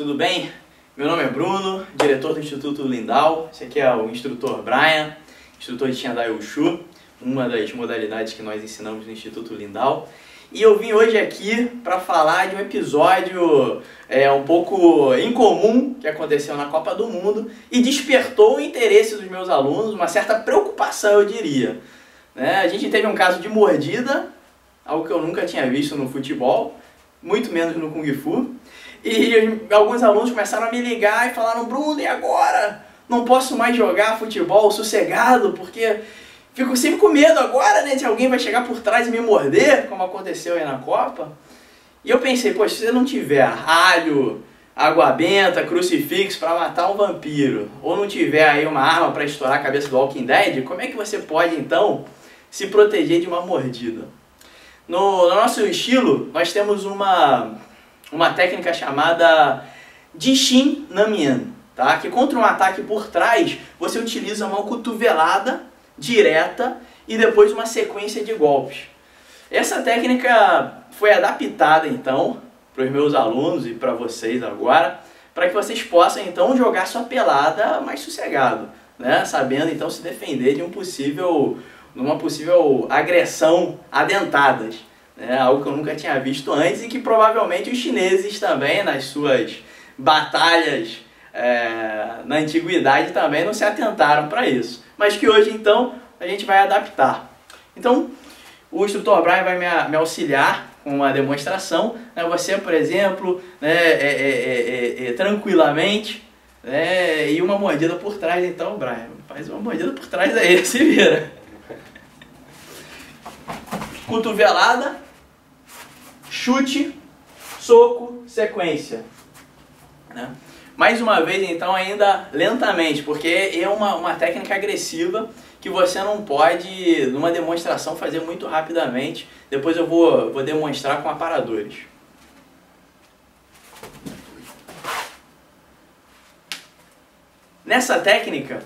tudo bem? Meu nome é Bruno, diretor do Instituto Lindau. Esse aqui é o instrutor Brian, instrutor de Tiandai Wushu, uma das modalidades que nós ensinamos no Instituto Lindau. E eu vim hoje aqui para falar de um episódio um pouco incomum que aconteceu na Copa do Mundo e despertou o interesse dos meus alunos, uma certa preocupação, eu diria. A gente teve um caso de mordida, algo que eu nunca tinha visto no futebol, muito menos no Kung Fu. E alguns alunos começaram a me ligar e falaram: Bruno, e agora? Não posso mais jogar futebol sossegado, porque fico sempre com medo agora, né, de alguém vai chegar por trás e me morder, como aconteceu aí na Copa. E eu pensei, poxa, se você não tiver alho, água benta, crucifixo para matar um vampiro, ou não tiver aí uma arma para estourar a cabeça do Walking Dead, como é que você pode, então, se proteger de uma mordida? No nosso estilo, nós temos uma técnica chamada Jishin Namien, tá? Que contra um ataque por trás, você utiliza uma cotovelada direta e depois uma sequência de golpes. Essa técnica foi adaptada, então, para os meus alunos e para vocês agora, para que vocês possam, então, jogar sua pelada mais sossegado, né? Sabendo, então, se defender de uma possível agressão a dentadas. Algo que eu nunca tinha visto antes e que provavelmente os chineses também, nas suas batalhas na antiguidade, também não se atentaram para isso. Mas que hoje, então, a gente vai adaptar. Então, o instrutor Brian vai me auxiliar com uma demonstração. Você, por exemplo, tranquilamente, e uma mordida por trás. Então, Brian, faz uma mordida por trás aí, se vira. Cotovelada, chute, soco, sequência. Mais uma vez, então, ainda lentamente, porque é uma técnica agressiva que você não pode, numa demonstração, fazer muito rapidamente. Depois eu vou demonstrar com aparadores. Nessa técnica,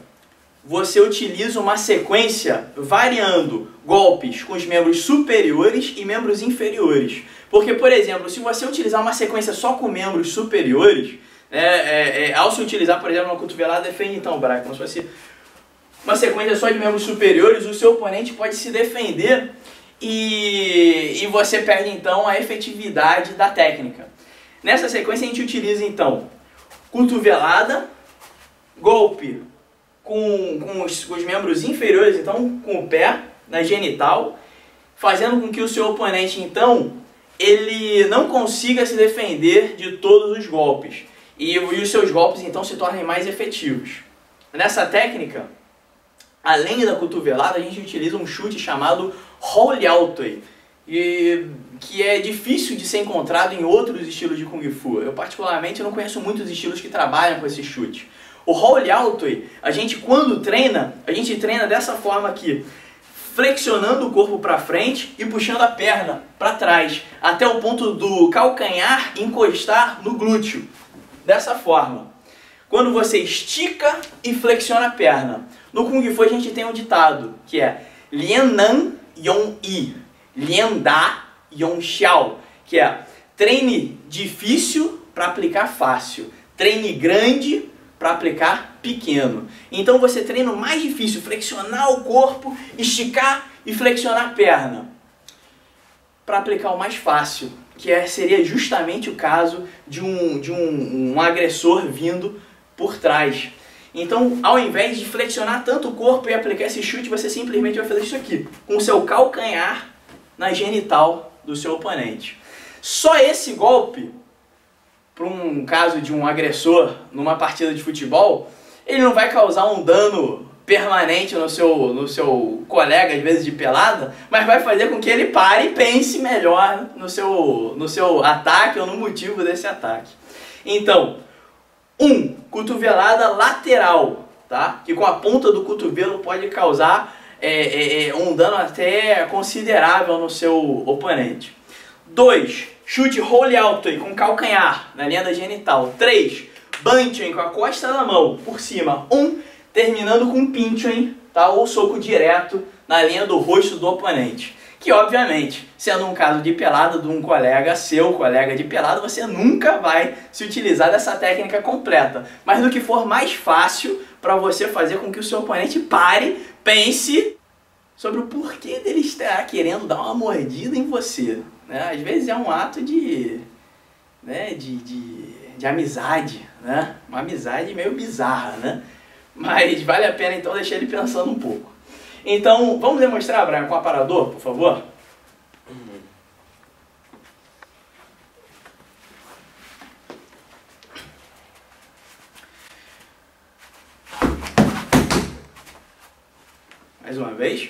você utiliza uma sequência variando golpes com os membros superiores e membros inferiores. Porque, por exemplo, se você utilizar uma sequência só com membros superiores, ao se utilizar, por exemplo, uma cotovelada, defende então, Brian, como se fosse uma sequência só de membros superiores, o seu oponente pode se defender e você perde então a efetividade da técnica. Nessa sequência a gente utiliza então cotovelada, golpe com os membros inferiores, então com o pé na genital, fazendo com que o seu oponente então ele não consiga se defender de todos os golpes e os seus golpes então se tornem mais efetivos. Nessa técnica, além da cotovelada, a gente utiliza um chute chamado Holiaotoi, que é difícil de ser encontrado em outros estilos de Kung Fu. Eu particularmente não conheço muitos estilos que trabalham com esse chute. O Holiaotoi, a gente quando treina, a gente treina dessa forma aqui, flexionando o corpo para frente e puxando a perna para trás, até o ponto do calcanhar encostar no glúteo. Dessa forma. Quando você estica e flexiona a perna. No Kung Fu a gente tem um ditado, que é Lian Nan Yong Yi, Lian Da Yong Xiao, que é treine difícil para aplicar fácil, treine grande para aplicar pequeno. Então você treina o mais difícil, flexionar o corpo, esticar e flexionar a perna, para aplicar o mais fácil, que seria justamente o caso de um agressor vindo por trás. Então, ao invés de flexionar tanto o corpo e aplicar esse chute, você simplesmente vai fazer isso aqui, com o seu calcanhar na genital do seu oponente. Só esse golpe, para um caso de um agressor numa partida de futebol, ele não vai causar um dano permanente no seu colega, às vezes de pelada, mas vai fazer com que ele pare e pense melhor no seu ataque ou no motivo desse ataque. Então, cotovelada lateral, tá? Que com a ponta do cotovelo pode causar um dano até considerável no seu oponente. 2, chute Holiaotoi com calcanhar na linha da genital. 3, Bunchen com a costa da mão por cima. terminando com um pinch, tá? Ou soco direto na linha do rosto do oponente. Que, obviamente, sendo um caso de pelada de um colega seu, colega de pelada, você nunca vai se utilizar dessa técnica completa. Mas no que for mais fácil para você fazer com que o seu oponente pare, pense sobre o porquê dele estar querendo dar uma mordida em você. Né? Às vezes é um ato de amizade, né? Uma amizade meio bizarra, né? Mas vale a pena então deixar ele pensando um pouco. Então, vamos demonstrar, Brian, com o aparador, por favor? Mais uma vez.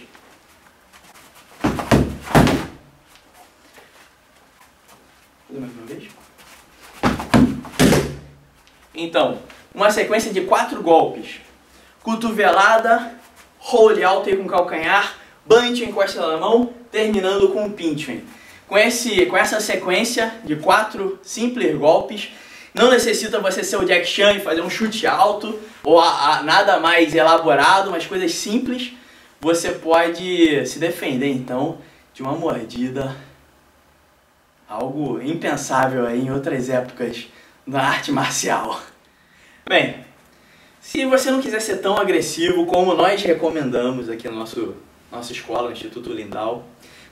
Mais uma vez. Então, uma sequência de 4 golpes. Cotovelada, hold alto com calcanhar, bunch encosta na mão, terminando com um pinch. Com essa sequência de 4 simples golpes, não necessita você ser o Jack Chan e fazer um chute alto ou nada mais elaborado, mas coisas simples. Você pode se defender então de uma mordida, algo impensável aí em outras épocas da arte marcial. Bem, se você não quiser ser tão agressivo como nós recomendamos aqui na nossa escola, no Instituto Lindau,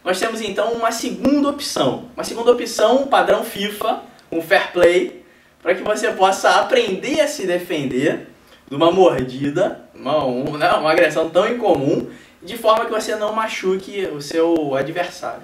nós temos então uma segunda opção. Uma segunda opção padrão FIFA, um fair play, para que você possa aprender a se defender de uma mordida, uma agressão tão incomum, de forma que você não machuque o seu adversário.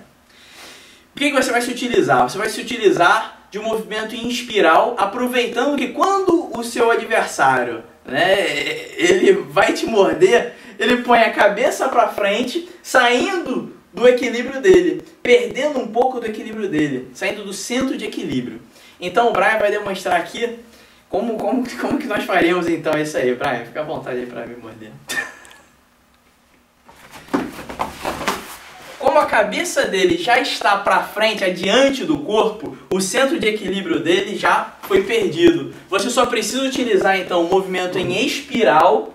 O que você vai se utilizar? Você vai se utilizar de um movimento em espiral, aproveitando que quando o seu adversário, ele vai te morder, ele põe a cabeça para frente, saindo do equilíbrio dele, perdendo um pouco do equilíbrio dele, saindo do centro de equilíbrio. Então o Brian vai demonstrar aqui como que nós faríamos então isso aí. Brian, fica à vontade aí para me morder. Como a cabeça dele já está para frente, adiante do corpo, o centro de equilíbrio dele já foi perdido. Você só precisa utilizar então o movimento em espiral,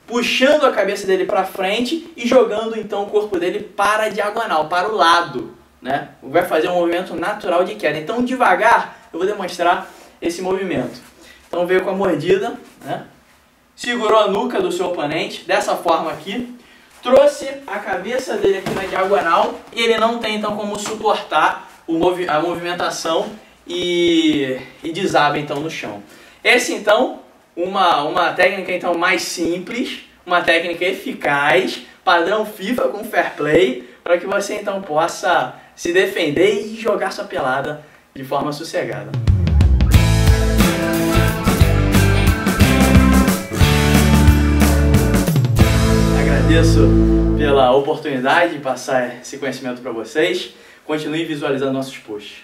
puxando a cabeça dele para frente e jogando então o corpo dele para a diagonal, para o lado, né? Vai fazer um movimento natural de queda. Então devagar eu vou demonstrar esse movimento. Então veio com a mordida, né? Segurou a nuca do seu oponente dessa forma aqui. Trouxe a cabeça dele aqui na diagonal e ele não tem então como suportar a movimentação e desaba então no chão. Essa então uma técnica então mais simples, uma técnica eficaz, padrão FIFA com fair play, para que você então possa se defender e jogar sua pelada de forma sossegada. Agradeço pela oportunidade de passar esse conhecimento para vocês. Continue visualizando nossos posts.